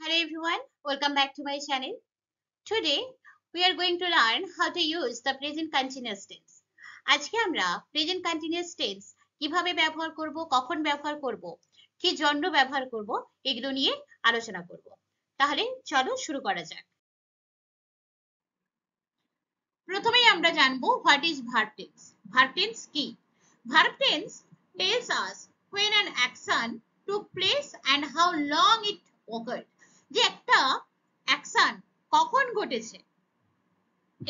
Hello everyone, welcome back to my channel. Today we are going to learn how to use the present continuous tense. আজকে আমরা present continuous tense কিভাবে ব্যবহার করব, কখন ব্যবহার করব, কি জন্য ব্যবহার করব এগুলো নিয়ে আলোচনা করব। তাহলে চলো শুরু করা যাক। প্রথমেই আমরা জানবো what is verb tense. Verb tense কি? Verb tense tells us when an action took place and how long it occurred. যে একটা অ্যাকশন কখন ঘটেছে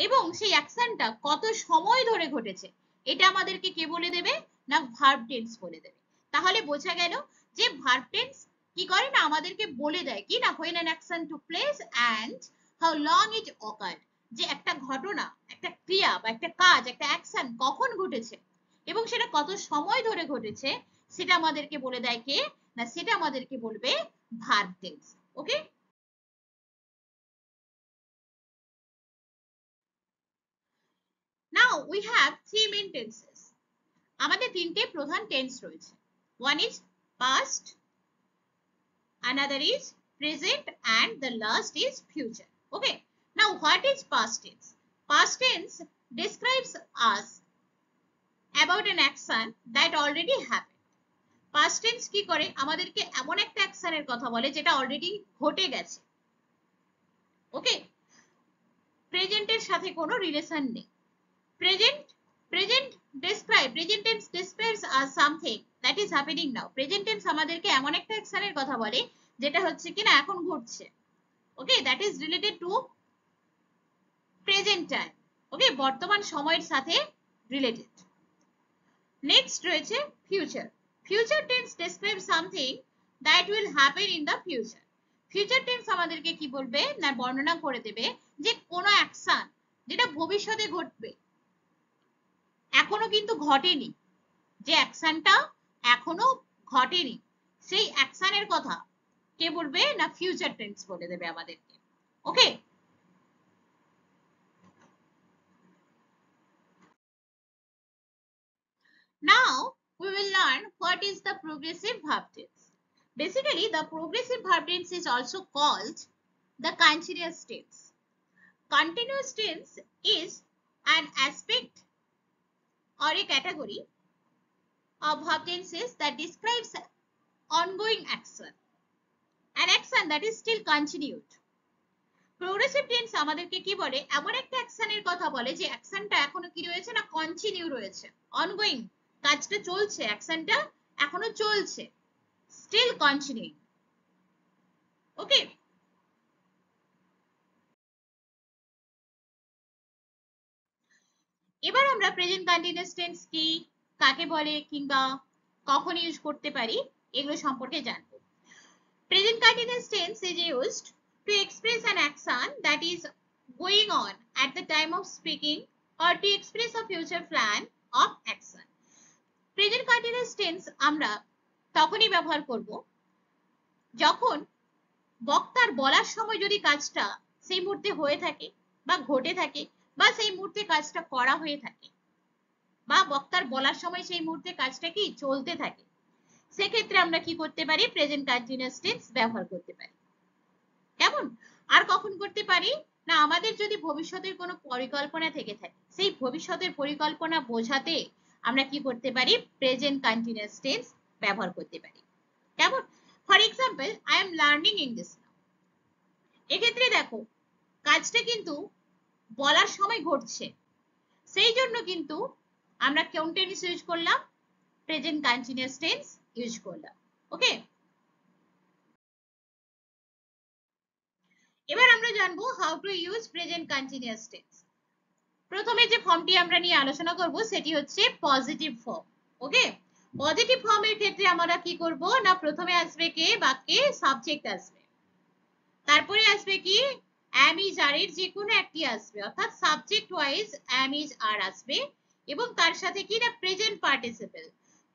এবং সেই অ্যাকশনটা কত সময় ধরে ঘটেছে, এটা আমাদেরকে কে বলে দেবে না ভার্ব টেন্স বলে দেবে। তাহলে বোঝা গেল যে ভার্ব টেন্স কি করে না আমাদেরকে বলে দেয় কি না when an action took place and how long it occurred, যে একটা ঘটনা, একটা ক্রিয়া বা একটা কাজ, একটা অ্যাকশন কখন ঘটেছে এবং সেটা কত সময় ধরে ঘটেছে সেটা আমাদেরকে বলে দেয় কে না, সেটা আমাদেরকে বলবে verb tense. Okay, now we have three main tenses. আমাদের তিনটে প্রধান টেন্স রয়েছে। one is past, another is present and the last is future. Okay, now what is past tense? Past tense describes us about an action that already happened. Past tense কি করে আমাদেরকে এমন একটা অ্যাকশনের কথা বলে যেটা অলরেডি ঘটে গেছে। ওকে, প্রেজেন্টের সাথে কোনো রিলেশন নেই। present tense describes as something that is happening now. Present tense আমাদেরকে এমন একটা অ্যাকশনের কথা বলে যেটা হচ্ছে কিনা এখন ঘটছে। ওকে, that is related to present time. ওকে, বর্তমান সময়ের সাথে রিলেটেড। নেক্সট রয়েছে future. Future tense describes something that will happen in the future. Future tense আমাদেরকে কি বলবে না বর্ণনা করে দেবে যে কোনো অ্যাকশন যেটা ভবিষ্যতে ঘটবে, এখনো কিন্তু ঘটেনি, যে অ্যাকশনটা এখনো ঘটেনি সেই অ্যাকশনের কথা কে বলবে না ফিউচার টেন্স বলে দেবে আমাদেরকে। ওকে, now we will learn what is the progressive verb tense. Basically the progressive verb tense is also called the continuous tense. Continuous tense is an aspect or a category of verb tenses that describes ongoing action, an action that is still continued. Progressive tense আমাদেরকে কি বলে এমন একটা অ্যাকশনের কথা বলে যে অ্যাকশনটা এখনো কি রয়েছে না কন্টিনিউ রয়েছে, অনগোয়িং, কাজটা চলছে, অ্যাকশনটা এখনো চলছে, স্টিল কন্টিনিউইং। ওকে, এবার আমরা প্রেজেন্ট কন্টিনিউয়াস টেন্স কি, কাকে বলে কিংবা কখন ইউজ করতে পারি এগুলো সম্পর্কে জানবো। Present continuous tense is used to express an action that is going on at the time of speaking or to express a future plan of action. Present continuous tense আমরা তখনই ব্যবহার করব যখন বক্তার বলার সময় যদি কাজটা সেই মুহূর্তে হয়ে থাকে বা ঘটে থাকে বা সেই মুহূর্তে কাজটা করা হয়ে থাকে বা বক্তার বলার সময় সেই মুহূর্তে কাজটা কি চলতে থাকে, সেক্ষেত্রে আমরা কি করতে পারি প্রেজেন্ট কন্টিনিউয়াস টেন্স ব্যবহার করতে পারি। কেমন? আর কখন করতে পারি না আমাদের যদি ভবিষ্যতের কোনো পরিকল্পনা থেকে থাকে সেই ভবিষ্যতের পরিকল্পনা বোঝাতে আমরা কি করতে পারি প্রেজেন্ট কন্টিনিউয়াস টেন্স ব্যবহার করতে পারি। কেমন? For example I am learning English নাও, এক্ষেত্রে দেখো কাজটা কিন্তু বলার সময় ঘটছে, সেই জন্য কিন্তু আমরা কোন টেন্স ইউজ করলাম প্রেজেন্ট কন্টিনিউয়াস টেন্স ইউজ করলাম। ওকে, এবার আমরা জানবো how to use present continuous tense. প্রথমে যে ফর্মটি আমরা নিয়ে আলোচনা করব সেটি হচ্ছে পজিটিভ ফর্ম। ওকে, পজিটিভ ফর্মের ক্ষেত্রে আমরা কি করব না প্রথমে আসবে কে বাক্যে সাবজেক্ট আসবে, তারপরে আসবে কি am is are এর যে কোনো একটি আসবে, অর্থাৎ subject wise am is are আসবে এবং তার সাথে কি না প্রেজেন্ট পার্টিসিপল।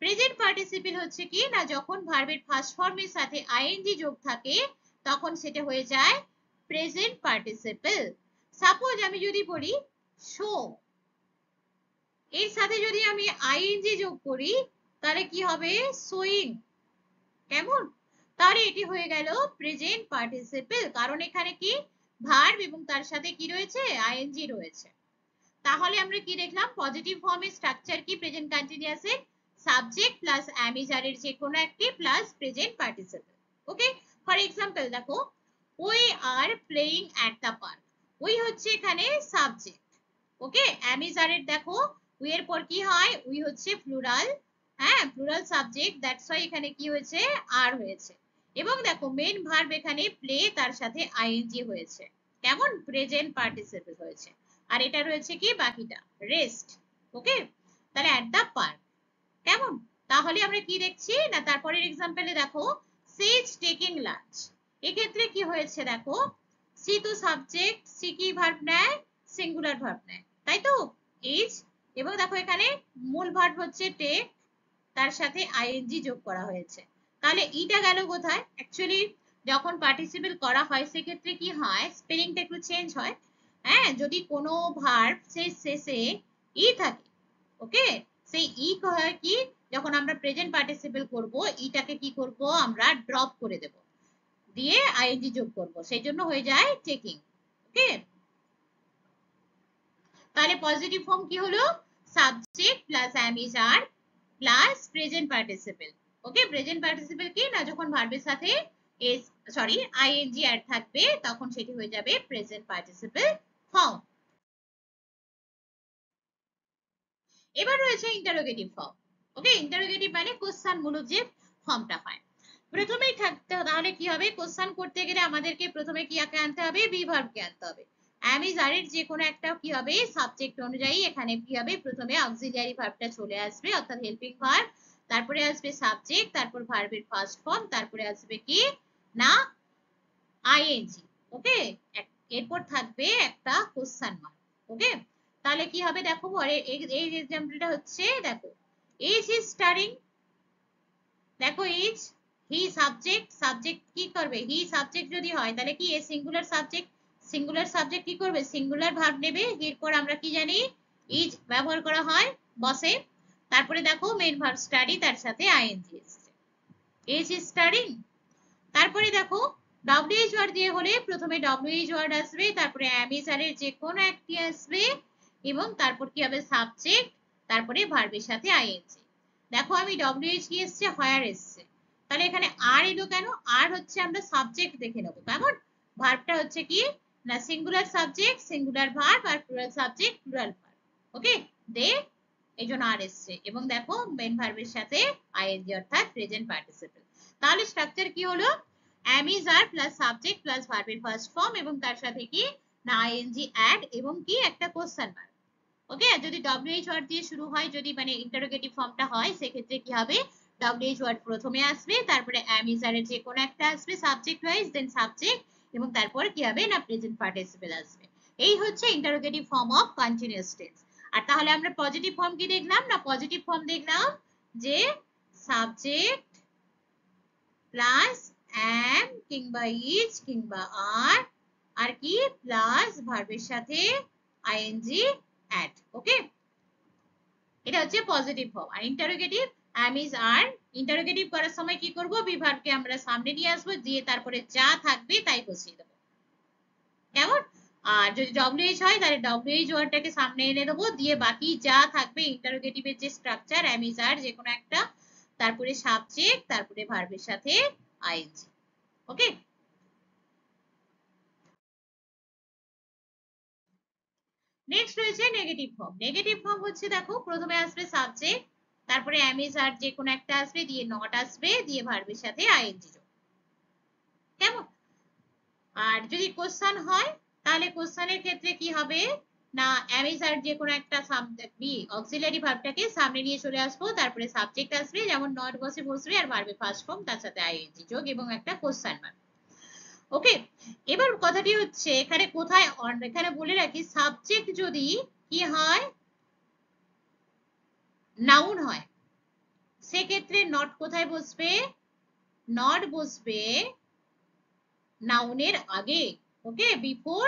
প্রেজেন্ট পার্টিসিপল হচ্ছে কি না যখন ভার্বের ফার্স্ট ফর্মের সাথে আইএনজি যোগ থাকে তখন সেটা হয়ে যায় প্রেজেন্ট পার্টিসিপল। সাপোজ আমি যদি বলি শো, এর সাথে যদি আমি আইএনজি যোগ করি তাহলে কি হবে শোয়িং। কেমন? তাহলে এটি হয়ে গেল প্রেজেন্ট পার্টিসিপল, কারণ এখানে কি ভার্ব এবং তার সাথে কি রয়েছে, আইএনজি রয়েছে। তাহলে আমরা কি দেখলাম, পজিটিভ ফর্মের স্ট্রাকচার কি প্রেজেন্ট কন্টিনিউয়াসের, সাবজেক্ট প্লাস অ্যামিজার এর যে কোনো একটি plus present participle. Okay, for example দেখো, we are playing at the park, we হচ্ছে এখানে সাবজেক্ট। ওকে, অ্যামিজার এর দেখো উই এর পর কি হয়, উই হচ্ছে প্লুরাল, হ্যাঁ প্লুরাল সাবজেক্ট, দ্যাটস ওয়াই এখানে কি হয়েছে, আর হয়েছে। এবং দেখো মেন ভার্ব এখানে প্লে, তার সাথে আইএনজি হয়েছে, কেমন প্রেজেন্ট পার্টিসিপল হয়েছে। আর এটা রয়েছে কি বাকিটা রেস্ট। ওকে, তাহলে অ্যাট দ্য পার্ক, কেমন। তাহলে আমরা কি দেখছি না, তারপরের এক্সাম্পলে দেখো, সি ইজ টেকিং লাঞ্চ, এক্ষেত্রে কি হয়েছে দেখো, সি তো সাবজেক্ট, সি কি ভার্ব নেয়, সিঙ্গুলার ভার্ব নেয়, তাই তো ইজ, এবং দেখো এখানে মূল ভার্ব হচ্ছে টেক, তার সাথে আইএনজি যোগ করা হয়েছে। তাহলে ইটা গেল কোথায়, অ্যাকচুয়ালি যখন পার্টিসিপল করা হয় সেক্ষেত্রে কি হয়, স্পেলিংটা একটু চেঞ্জ হয়। হ্যাঁ, যদি কোনো ভার্ব শেষে ই থাকে, ওকে, সেই ই হয় কি, যখন আমরা প্রেজেন্ট পার্টিসিপল করব, ইটাকে কি করব আমরা ড্রপ করে দেব, দিয়ে আইএনজি যোগ করব, সেই জন্য হয়ে যায় টেকিং। ওকে, তাহলে পজিটিভ ফর্ম কি হলো, subject plus am is are plus present participle. Okay, present participle কি না, যখন ভার্বের সাথে এস সরি আইএনজি অ্যাড থাকবে তখন সেটি হয়ে যাবে প্রেজেন্ট পার্টিসিপল ফর্ম। এবার রয়েছে ইন্টারোগেটিভ ফর্ম। ওকে, ইন্টারোগেটিভ মানে কোশ্চেন মূলক যে ফর্মটা হয়। প্রথমেই থাকতে, তাহলে কি হবে, কোশ্চেন করতে গেলে আমাদেরকে প্রথমে কি আনতে হবে, বি ভার্বকে আনতে হবে। অ্যামিজারের যে কোনো একটা কি হবে, সাবজেক্ট অনুযায়ী এখানে কি হবে, প্রথমে অক্সিলিয়ারি ভার্বটা চলে আসবে, অর্থাৎ হেল্পিং ভার্ব, তারপরে আসবে সাবজেক্ট, তারপর ভার্বের ফার্স্ট ফর্ম, তারপরে আসবে কি না আইএনজি। ওকে, এরপর থাকবে একটা কোশ্চেন মার্ক। ওকে, তাহলে কি হবে দেখো, এই এক্সাম্পলটা হচ্ছে দেখো, ইজ হি স্টাডিং, দেখো ইজ, হি সাবজেক্ট, সাবজেক্ট কি করবে, হি সাবজেক্ট যদি হয় তাহলে কি a singular subject, singular subject কি করবে, সিঙ্গুলার ভার্ব নেবে, এরপর আমরা কি জানি ইজ ব্যবহার করা হয় বসে, তারপরে দেখো মেইন ভার্ব স্টাডি, তার সাথে আইএনজি এসেছে, ইজ হি স্টাডিং। তারপরে দেখো ডব্লিউএইচ ওয়ার্ড দিয়ে হলে প্রথমে ডব্লিউএইচ ওয়ার্ড আসবে, তারপরে অ্যামিজারের যে কোনো একটি আসবে, এবং তারপর কি হবে সাবজেক্ট, তারপরে ভার্বের সাথে আইএনজি। দেখো আমি ডব্লিউএইচ কি এসছে, হয়ার এসছে, তাহলে এখানে আর এলো কেন, আর হচ্ছে আমরা সাবজেক্ট দেখে নেবো, কেমন, ভার্বটা হচ্ছে কি না সিঙ্গুলার সাবজেক্ট, সিঙ্গুলার ভার্ব, আর প্লুরাল সাবজেক্ট, প্লুরাল ভার্ব। ওকে, দে এই জন্য আর এসছে, এবং দেখো মেন ভার্বের সাথে আইএনজি অর্থাৎ প্রেজেন্ট পার্টিসিপল। তাহলে স্ট্রাকচার কি হলো, অ্যামিজার প্লাস সাবজেক্ট প্লাস ভার্বের ফার্স্ট ফর্ম, এবং তার সাথে কি না আইএনজি অ্যাড, এবং কি একটা কোশ্চেন মার্ক। ওকে, যদি ডব্লিউএইচ ওয়ার্ড দিয়ে শুরু হয়, যদি মানে ইন্টারোগেটিভ ফর্মটা হয়, সেক্ষেত্রে কি হবে, ডব্লিউএইচ ওয়ার্ড প্রথমে আসবে, তারপরে অ্যামিজারের যে কোনো একটা আসবে সাবজেক্ট ওয়াইজ, দেন সাবজেক্ট, এবং তারপর কি হবে না প্রেজেন্ট পার্টিসিপল আসবে। এই হচ্ছে interrogative form of continuous tense. আর তাহলে আমরা পজিটিভ ফর্ম কি দেখলাম না, পজিটিভ ফর্ম দেখলাম যে সাবজেক্ট প্লাস অ্যাম কিংবা ইজ কিংবা আর, আর কি প্লাস ভার্বের সাথে আইএনজি অ্যাড। ওকে, এটা হচ্ছে পজিটিভ ফর্ম। আর interrogative am is are, interrogative করার সময় কি করব, বি ভার্বকে আমরা সামনে নিয়ে আসবো, দিয়ে তারপরে যা থাকবে তাই বসিয়ে দেবো, কেমন। আর যদি ডব্লিউএইচ হয় তাহলে ডব্লিউএইচ ওয়ার্ডটাকে সামনে এনে দেবো, দিয়ে বাকি যা থাকবে ইন্টারোগেটিভের যে স্ট্রাকচার, অ্যাম ইজ আর যে কোনো একটা, তারপরে সাবজেক্ট, তারপরে ভার্বের সাথে আইএনজি। ওকে, নেক্সট রয়েছে নেগেটিভ ফর্ম। নেগেটিভ ফর্ম হচ্ছে দেখো প্রথমে আসবে সাবজেক্ট, তারপরে অ্যাম ইজ আর যে কোনো একটা আসবে, দিয়ে নট আসবে, দিয়ে ভার্বের সাথে আইএনজি যোগ, কেমন। আর যদি কোশ্চেন হয় তাহলে কোশ্চেনের ক্ষেত্রে কি হবে না, অ্যাম ইজ আর যে কোনো একটা অক্সিলারি ভার্বটাকে সামনে নিয়ে চলে আসবো, তারপরে সাবজেক্ট আসবে, যেমন নট বসবে, আর ভার্বের ফার্স্ট ফর্ম, তার সাথে আইএনজি যোগ, এবং একটা কোশ্চেন মার্ক। ওকে, এবার কথাটি হচ্ছে এখানে কোথায়, এখানে বলে রাখি সাবজেক্ট যদি কি হয় নাউন হয়, সেক্ষেত্রে নট কোথায় বসবে, নট বসবে নাউনের আগে। ওকে, বিফোর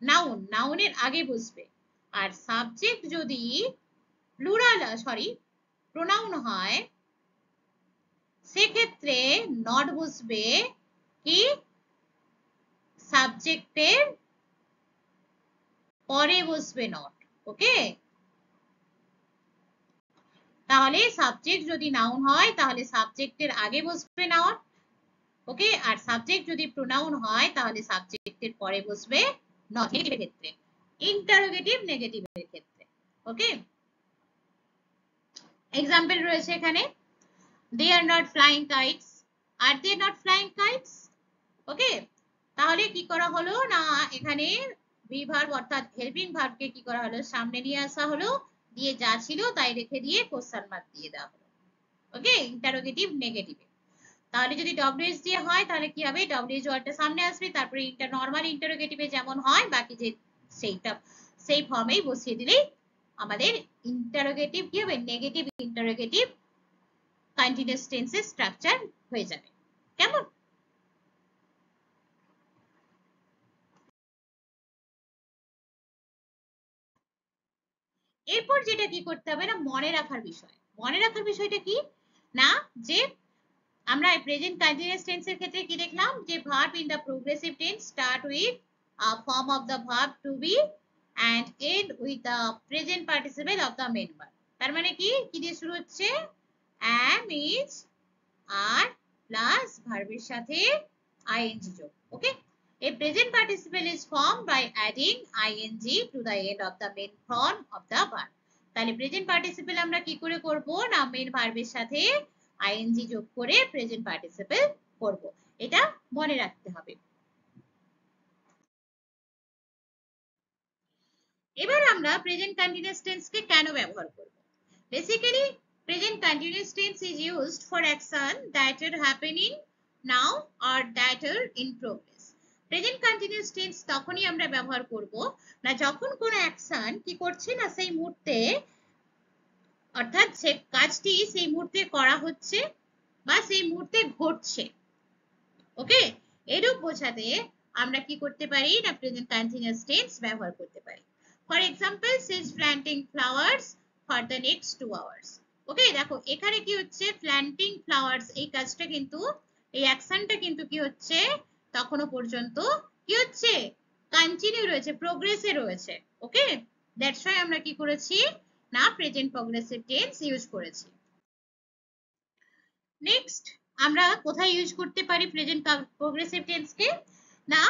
নাউন, নাউনের আগে বসবে। আর সাবজেক্ট যদি প্লুরাল প্রোনাউন হয়, সেক্ষেত্রে নট বসবে কি সাবজেক্টের পরে বসবে নট। ওকে, তাহলে সাবজেক্ট যদি নাউন হয় তাহলে সাবজেক্টের আগে বসবে নট। ওকে, আর সাবজেক্ট যদি প্রোনাউন হয় তাহলে সাবজেক্টের পরে বসবে নট নেগেটিভের ক্ষেত্রে, ইন্টারোগেটিভ নেগেটিভের ক্ষেত্রে। ওকে, এক্সাম্পল রয়েছে এখানে, they are not flying kites, are they not flying kites? ওকে, তাহলে কি করা হলো না এখানে বি ভার্ব অর্থাৎ হেল্পিং ভার্বকে কি করা হলো সামনে নিয়ে আসা হলো, দিয়ে যা ছিল তাই রেখে দিয়ে কোশ্চেন মার্ক দিয়ে দেওয়া হলো। ওকে, ইন্টারোগেটিভ নেগেটিভে। তাহলে যদি ডব্লিউএস দিয়ে হয় তাহলে কি হবে, ডব্লিউএস ওয়ার্ডটা সামনে আসবে, তারপরে নরমাল ইন্টারোগেটিভে যেমন হয় বাকি যে সেইটা সেই ফর্মেই বসিয়ে দিলেই আমাদের ইন্টারোগেটিভ কি হবে, নেগেটিভ ইন্টারোগেটিভ কন্টিনিউয়াস টেন্সের স্ট্রাকচার হয়ে যাবে। কেমন? এরপর যেটা কি করতে হবে না মনে রাখার বিষয়, মনে রাখার বিষয়টা কি না যে আমরা প্রেজেন্ট কন্টিনিউয়াস টেন্সের ক্ষেত্রে কি দেখলাম যে verb in the progressive tense start with form of the verb to be and end with the present participle of the main verb। তার মানে কি কি দিয়ে শুরু হচ্ছে, am, is, are প্লাস ভার্বের সাথে ing যোগ। ওকে, a present participle is formed by adding ing to the end of the main form of the verb। তাহলে প্রেজেন্ট পার্টিসিপল আমরা কি করে করব না মেন ভার্বের সাথে ing যোগ করে প্রেজেন্ট পার্টিসিপল করব, এটা মনে রাখতে হবে। এবার আমরা প্রেজেন্ট কন্টিনিউয়াস টেন্স কে কেন ব্যবহার করব। Basically present continuous tense is used for action that are happening now or that are in progress. Present continuous tense তখনই আমরা ব্যবহার করব না যখন কোনো অ্যাকশন কি করছে না সেই মুহূর্তে, অর্থাৎ সে কাজটি সেই মুহূর্তে করা হচ্ছে বা সেই মুহূর্তে ঘটছে। ওকে, এরূপ বোঝাতে আমরা কি করতে পারি না প্রেজেন্ট কন্টিনিউয়াস টেন্স ব্যবহার করতে পারি। For example, she is planting flowers for the next 2 hours। ওকে, দেখো এখানে কি হচ্ছে প্ল্যান্টিং ফ্লাওয়ার্স, এই কাজটা কিন্তু এই অ্যাকশনটা কিন্তু কি হচ্ছে তখনো পর্যন্ত কি হচ্ছে কন্টিনিউ রয়েছে, প্রোগ্রেসে রয়েছে। ওকে, দ্যাটস ওয়াই আমরা কি করেছি না প্রেজেন্ট প্রোগ্রেসিভ টেন্স ইউজ করেছি। নেক্সট আমরা কোথায় ইউজ করতে পারি প্রেজেন্ট প্রোগ্রেসিভ টেন্স কে না,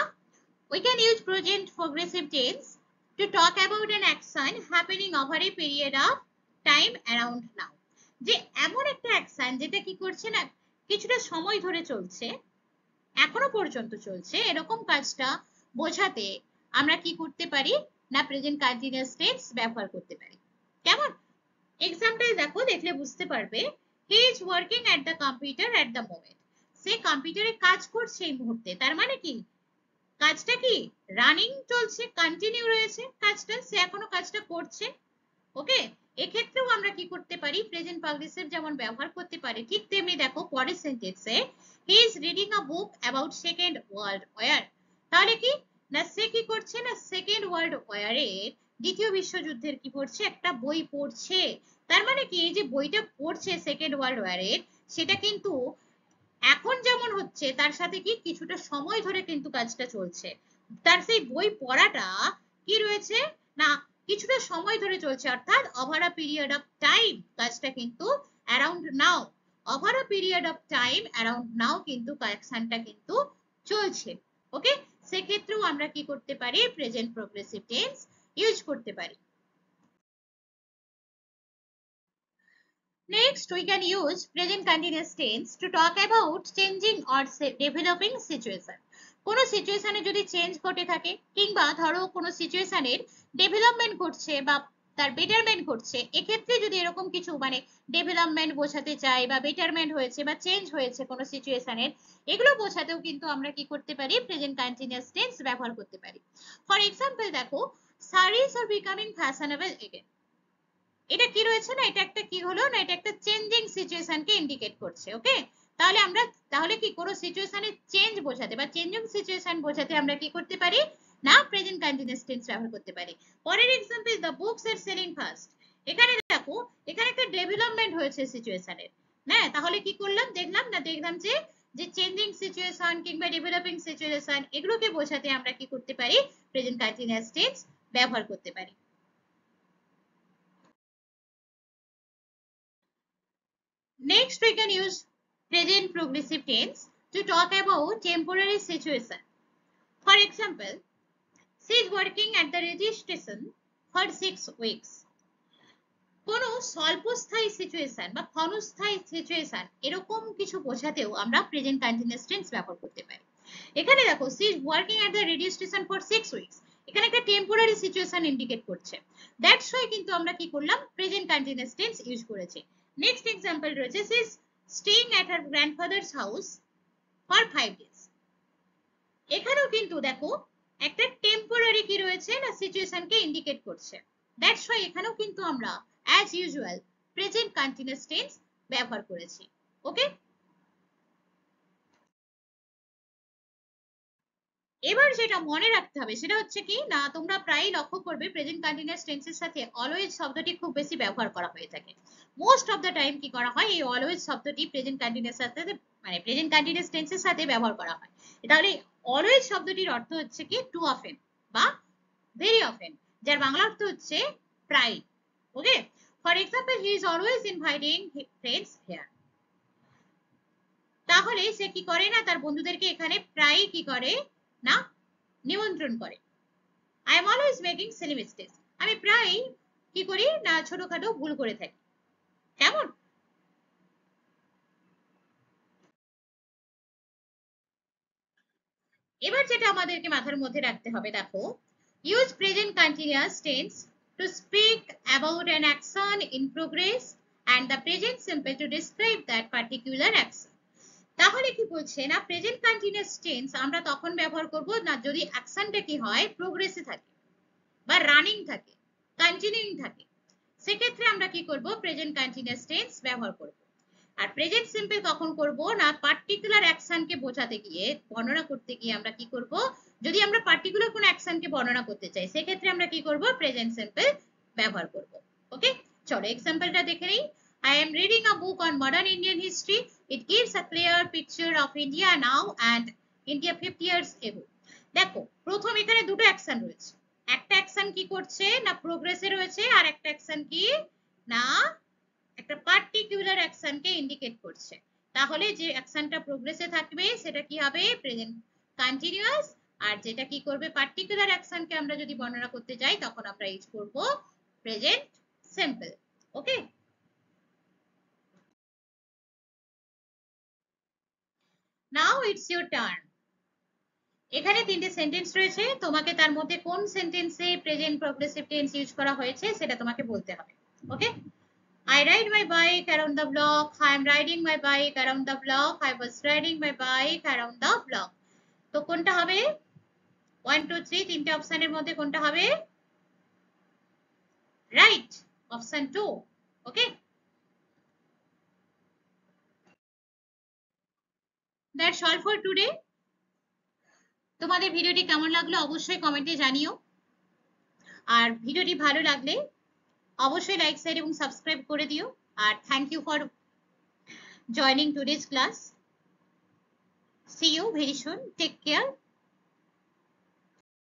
we can use present progressive tense to talk about an action happening over a period of time around now। যে এমন একটা অ্যাকশন যেটা কি করছে না কিছুটা সময় ধরে চলছে, এখনো পর্যন্ত চলছে, এরকম কাজটা বোঝাতে আমরা কি করতে পারি না প্রেজেন্ট কন্টিনিউয়াস টেন্স ব্যবহার করতে পারি। কেমন? এক্সাম্পল দেখো, দেখলে বুঝতে পারবে, he is working at the computer at the moment। সে কম্পিউটারে কাজ করছে এই মুহূর্তে, তার মানে কি কাজটা কি রানিং চলছে, কন্টিনিউ রয়েছে কাজটা, সে এখনো কাজটা করছে। ওকে, এক্ষেত্রেও আমরা কি করতে পারি প্রেজেন্ট পারসিভ যেমন ব্যবহার করতে পারি, ঠিক তেমনি দেখো পরের সেন্টেন্সে he is reading a book about second world war. তাহলে কি না সে কি করছে না সেকেন্ড ওয়ার্ল্ড ওয়ারের দ্বিতীয় বিশ্বযুদ্ধের কি পড়ছে একটা বই পড়ছে। তার মানে কি এই যে বইটা পড়ছে সেকেন্ড ওয়ার্ল্ড ওয়ারের সেটা কিন্তু এখন যেমন হচ্ছে তার সাথে কি কিছুটা সময় ধরে কিন্তু কাজটা চলছে, তার সেই বই পড়াটা কি রয়েছে না কিছুটা সময় ধরে চলছে, অর্থাৎ over a period of time কাজটা কিন্তু around now, over a period of time around now কিন্তু অ্যাকশনটা কিন্তু চলছে। ওকে, সেক্ষেত্রেও আমরা কি করতে পারি প্রেজেন্ট প্রোগ্রেসিভ টেন্স ইউজ করতে পারি। Next, we can use present continuous tense to talk about changing or developing situation। কোন সিচুয়েশনে যদি চেঞ্জ ঘটে থাকে কিংবা ধরো কোন সিচুয়েশনের ডেভেলপমেন্ট ঘটছে বা তার বেটারমেন্ট ঘটছে, এক্ষেত্রে যদি এরকম কিছু মানে ডেভেলপমেন্ট বোঝাতে চাই বা বেটারমেন্ট হয়েছে বা চেঞ্জ হয়েছে কোন সিচুয়েশনের, এগুলো বোঝাতেও কিন্তু আমরা কি করতে পারি প্রেজেন্ট কন্টিনিউয়াস টেন্স ব্যবহার করতে পারি। ফর এক্সাম্পল দেখো, sarees are becoming fashionable again। এটা কি রয়েছে না এটা একটা কি হলো না এটা একটা চেঞ্জিং সিচুয়েশনকে ইন্ডিকেট করছে। ওকে, তাহলে আমরা তাহলে কি কোনো সিচুয়েশনে চেঞ্জ বোঝাতে বা চেঞ্জিং সিচুয়েশন বোঝাতে আমরা কি করতে পারি না প্রেজেন্ট কন্টিনিউয়াস টেন্স ব্যবহার করতে পারি। পরের example, the books are selling fast. এখানে দেখো এখানে একটা ডেভেলপমেন্ট হয়েছে সিচুয়েশনের, না? তাহলে কি করলাম, দেখলাম যে চেঞ্জিং সিচুয়েশন কিংবা ডেভেলপিং সিচুয়েশন এগুলোকে বোঝাতে আমরা কি করতে পারি, প্রেজেন্ট কন্টিনিউয়াস টেন্স ব্যবহার করতে পারি। Next, we can use present progressive tense to talk about temporary situation. For example, she is working at the radio station for 6 weeks. কোনো স্বল্পস্থায়ী সিচুয়েশন বা ক্ষণস্থায়ী সিচুয়েশন এরকম কিছু বোঝাতেও আমরা প্রেজেন্ট কন্টিনিউয়াস টেন্স ব্যবহার করতে পারি। এখানে দেখো she is working at the radio station for 6 weeks, এখানে একটা টেম্পোরারি সিচুয়েশন ইন্ডিকেট করছে, দ্যাটস ওয়াই কিন্তু আমরা কি করলাম, প্রেজেন্ট কন্টিনিউয়াস টেন্স ইউজ করেছি। নেক্সট এক্সাম্পল রয়েছে she is staying at her grandfather's house for 5 days, এখানেও কিন্তু দেখো একটা টেম্পোরারি কি রয়েছে না সিচুয়েশনকে ইন্ডিকেট করছে, দ্যাটস ওয়াই এখানেও কিন্তু আমরা as usual present continuous tense ব্যবহার করেছি। ওকে, এবার যেটা মনে রাখতে হবে সেটা হচ্ছে কি না, তোমরা প্রায়ই লক্ষ্য করবে প্রেজেন্ট কন্টিনিউয়াস টেন্সের সাথে অলওয়েজ শব্দটি খুব বেশি ব্যবহার করা হয়ে থাকে। মোস্ট অফ দ্য টাইম কি করা হয়, এই অলওয়েজ শব্দটি প্রেজেন্ট কন্টিনিউয়াস সাথে মানে প্রেজেন্ট কন্টিনিউয়াস টেন্সের সাথে ব্যবহার করা হয়। তাহলে অলওয়েজ শব্দটির অর্থ হচ্ছে কি টু অফেন বা ভেরি অফেন, যার বাংলা অর্থ হচ্ছে প্রায়। Okay, for example he is always inviting friends here, তাহলে সে কি করে না, তার বন্ধুদেরকে এখানে প্রায় কি করে না নিমন্ত্রণ করে। I am always making silly mistakes, আমি প্রায় কি করি না ছোটখাটো ভুল করে থাকি। কেমন? এবার যেটা আমাদেরকে মাথার মধ্যে রাখতে হবে, দেখো use present continuous tends to speak about an action in progress and the present simple to describe that particular action. তাহলে কি বলছে না, প্রেজেন্ট কন্টিনিউয়াস টেন্স আমরা তখন ব্যবহার করব না যদি অ্যাকশনটা কি হয় প্রোগ্রেসে থাকে বা রানিং থাকে, কন্টিনিউইং থাকে, সেক্ষেত্রে আমরা কি করব প্রেজেন্ট কন্টিনিউয়াস টেন্স ব্যবহার করব। আর প্রেজেন্ট সিম্পল কখন করব না, পার্টিকুলার অ্যাকশনকে বোঝাতে গিয়ে বর্ণনা করতে গিয়ে আমরা কি করব, যদি আমরা পার্টিকুলার কোন অ্যাকশনকে বর্ণনা করতে চাই সেক্ষেত্রে আমরা কি করব প্রেজেন্ট সিম্পল ব্যবহার করব। ওকে, চলো এক্সাম্পলটা দেখে নেই। I am reading a book on modern Indian history. It gives a clear picture of India now and India 50 years ago. দেখো প্রথম এখানে দুটো অ্যাকশন রয়েছে, একটা অ্যাকশন কি করছে না প্রোগ্রেসে রয়েছে, আর একটা অ্যাকশন কি না একটা পার্টিকুলার অ্যাকশনকে ইন্ডিকেট করছে। তাহলে যে অ্যাকশনটা প্রোগ্রেসে থাকবে সেটা কি হবে প্রেজেন্ট কন্টিনিউয়াস, আর যেটা কি করবে পার্টিকুলার অ্যাকশনকে আমরা যদি বর্ণনা করতে যাই তখন আমরা ইউজ করব present simple. Okay, now it's your turn. এখানে তিনটে সেন্টেন্স রয়েছে, তোমাকে তার মধ্যে কোন সেন্টেন্সে প্রেজেন্ট প্রোগ্রেসিভ টেন্স ইউজ করা হয়েছে সেটা তোমাকে বলতে হবে। ওকে, I ride my bike around the block. I am riding my bike around the block. I was riding my bike around the block. তো কোনটা হবে? 1 2 3 তিনটে অপশনের মধ্যে কোনটা হবে? Right, option 2। Okay, that's all for today. তোমাদের ভিডিওটি কেমন লাগলো অবশ্যই কমেন্টে জানিও, আর ভিডিওটি ভালো লাগলে অবশ্যই লাইক শেয়ার এবং সাবস্ক্রাইব করে দিও। আর thank you for joining today's class. See you very soon. Take care.